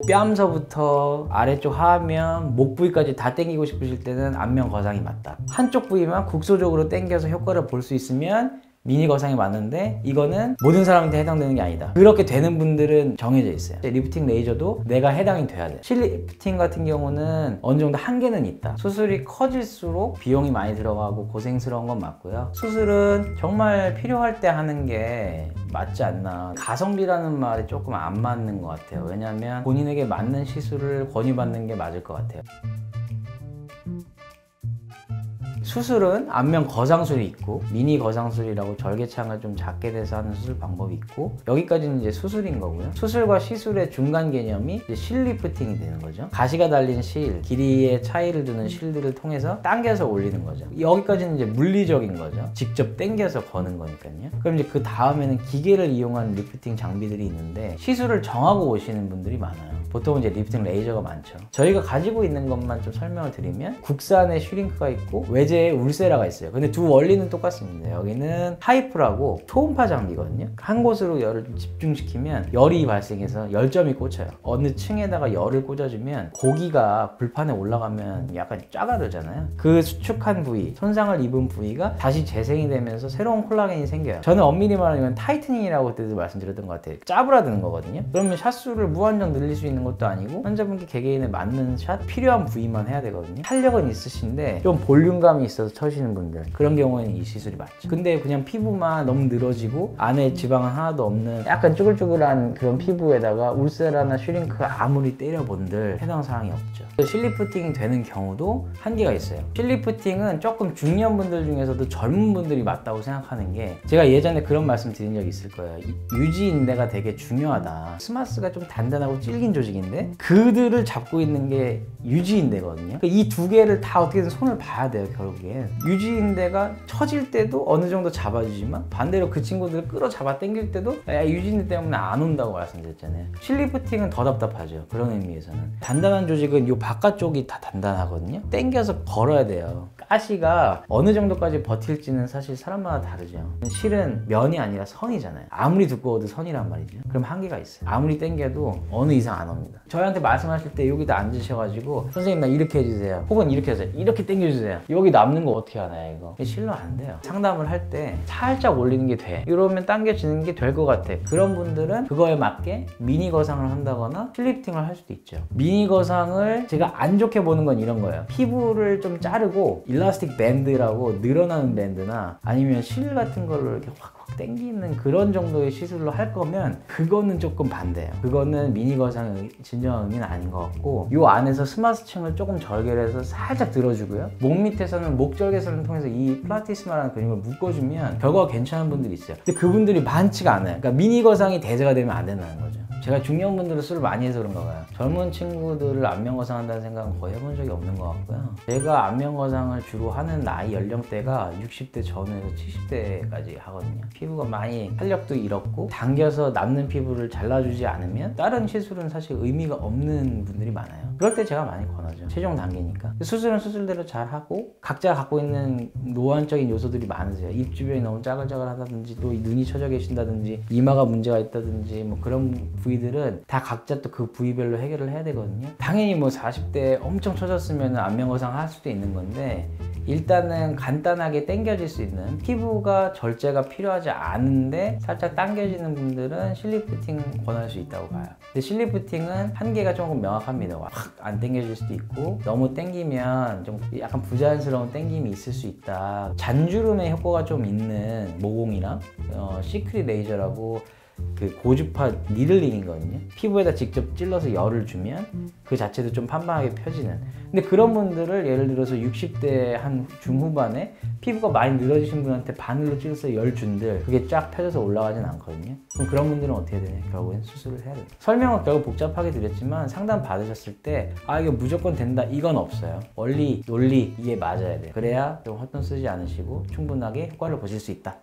뺨서부터 아래쪽 하면 목 부위까지 다 당기고 싶으실 때는 안면 거상이 맞다. 한쪽 부위만 국소적으로 당겨서 효과를 볼 수 있으면 미니 거상이 맞는데, 이거는 모든 사람한테 해당되는 게 아니다. 그렇게 되는 분들은 정해져 있어요. 리프팅 레이저도 내가 해당이 돼야 돼. 실리프팅 같은 경우는 어느 정도 한계는 있다. 수술이 커질수록 비용이 많이 들어가고 고생스러운 건 맞고요. 수술은 정말 필요할 때 하는 게 맞지 않나. 가성비라는 말이 조금 안 맞는 것 같아요. 왜냐하면 본인에게 맞는 시술을 권유받는 게 맞을 것 같아요. 수술은 안면 거상술이 있고 미니 거상술이라고 절개창을 좀 작게 돼서 하는 수술 방법이 있고, 여기까지는 이제 수술인 거고요. 수술과 시술의 중간 개념이 이제 실리프팅이 되는 거죠. 가시가 달린 실, 길이의 차이를 두는 실들을 통해서 당겨서 올리는 거죠. 여기까지는 이제 물리적인 거죠. 직접 당겨서 거는 거니까요. 그럼 이제 그 다음에는 기계를 이용한 리프팅 장비들이 있는데, 시술을 정하고 오시는 분들이 많아요. 보통 이제 리프팅 레이저가 많죠. 저희가 가지고 있는 것만 좀 설명을 드리면, 국산에 슈링크가 있고 외제에 울세라가 있어요. 근데 두 원리는 똑같습니다. 여기는 하이프라고 초음파 장비거든요. 한 곳으로 열을 좀 집중시키면 열이 발생해서 열점이 꽂혀요. 어느 층에다가 열을 꽂아주면 고기가 불판에 올라가면 약간 짜가르잖아요. 그 수축한 부위, 손상을 입은 부위가 다시 재생이 되면서 새로운 콜라겐이 생겨요. 저는 엄밀히 말하면 타이트닝이라고 그때도 말씀드렸던 것 같아요. 짜부라드는 거거든요. 그러면 샷수를 무한정 늘릴 수 있는 것도 아니고, 환자분께 개개인에 맞는 샷, 필요한 부위만 해야 되거든요. 탄력은 있으신데 좀 볼륨감이 있어서 쳐시는 분들, 그런 경우에는 이 시술이 맞죠. 근데 그냥 피부만 너무 늘어지고 안에 지방은 하나도 없는 약간 쭈글쭈글한 그런 피부에다가 울세라나 슈링크 아무리 때려본들 해당 사항이 없죠. 실리프팅 되는 경우도 한계가 있어요. 실리프팅은 조금 중년분들 중에서도 젊은 분들이 맞다고 생각하는 게, 제가 예전에 그런 말씀 드린 적이 있을 거예요. 유지인대가 되게 중요하다. 스마스가 좀 단단하고 질긴 조직인데 그들을 잡고 있는 게 유지인대거든요. 이 두 개를 다 어떻게든 손을 봐야 돼요. 결국엔 유지인대가 처질 때도 어느 정도 잡아주지만, 반대로 그 친구들을 끌어 잡아 당길 때도 유지인대 때문에 안 온다고 말씀드렸잖아요. 실리프팅은 더 답답하죠. 그런 의미에서는 단단한 조직은 이 바깥쪽이 다 단단하거든요. 당겨서 걸어야 돼요. 가시가 어느 정도까지 버틸지는 사실 사람마다 다르죠. 실은 면이 아니라 선이잖아요. 아무리 두꺼워도 선이란 말이죠. 그럼 한계가 있어요. 아무리 당겨도 어느 이상 안 옵니다. 저희한테 말씀하실 때 여기다 앉으셔가지고 선생님 나 이렇게 해주세요, 혹은 이렇게 하세요, 이렇게 당겨주세요, 여기 남는 거 어떻게 하나요? 이거 실로 안 돼요. 상담을 할 때 살짝 올리는 게 돼, 이러면 당겨지는 게 될 것 같아. 그런 분들은 그거에 맞게 미니 거상을 한다거나 실리프팅을 할 수도 있죠. 미니 거상을 제가 안 좋게 보는 건 이런 거예요. 피부를 좀 자르고 일라스틱 밴드라고 늘어나는 밴드나 아니면 실 같은 걸로 이렇게 확 땡기는 그런 정도의 시술로 할 거면 그거는 조금 반대예요. 그거는 미니 거상의 진정한 의미는 아닌 것 같고, 이 안에서 스마스층을 조금 절개를 해서 살짝 들어주고요. 목 밑에서는 목절개선을 통해서 이 플라티스마라는 근육을 묶어주면 결과가 괜찮은 분들이 있어요. 근데 그분들이 많지가 않아요. 그러니까 미니 거상이 대세가 되면 안 된다는 거죠. 제가 중년분들을 술을 많이 해서 그런가 봐요. 젊은 친구들을 안면 거상 한다는 생각은 거의 해본 적이 없는 것 같고요. 제가 안면 거상을 주로 하는 나이 연령대가 60대 전후에서 70대까지 하거든요. 피부가 많이 탄력도 잃었고 당겨서 남는 피부를 잘라주지 않으면 다른 시술은 사실 의미가 없는 분들이 많아요. 그럴 때 제가 많이 권하죠. 최종 단계니까. 수술은 수술대로 잘 하고, 각자 갖고 있는 노안적인 요소들이 많으세요. 입 주변이 너무 짜글짜글하다든지, 또 눈이 처져 계신다든지, 이마가 문제가 있다든지, 뭐 그런 부위들은 다 각자 또 그 부위별로 해결을 해야 되거든요. 당연히 뭐 40대에 엄청 처졌으면 안면 거상 할 수도 있는 건데, 일단은 간단하게 당겨질 수 있는, 피부가 절제가 필요하지 않은데 살짝 당겨지는 분들은 실리프팅 권할 수 있다고 봐요. 근데 실리프팅은 한계가 조금 명확합니다. 확 안 당겨질 수도 있고, 너무 당기면 좀 약간 부자연스러운 당김이 있을 수 있다. 잔주름의 효과가 좀 있는 모공이랑 시크릿 레이저라고 그 고주파 니들링이거든요. 피부에다 직접 찔러서 열을 주면 그 자체도 좀 판판하게 펴지는. 근데 그런 분들을 예를 들어서 60대 한 중후반에 피부가 많이 늘어지신 분한테 바늘로 찔러서 열 준들 그게 쫙 펴져서 올라가진 않거든요. 그럼 그런 분들은 어떻게 되냐? 결국엔 수술을 해야 돼요. 설명은 결국 복잡하게 드렸지만, 상담 받으셨을 때 이거 무조건 된다 이건 없어요. 원리, 논리 이게 맞아야 돼요. 그래야 좀 헛돈 쓰지 않으시고 충분하게 효과를 보실 수 있다.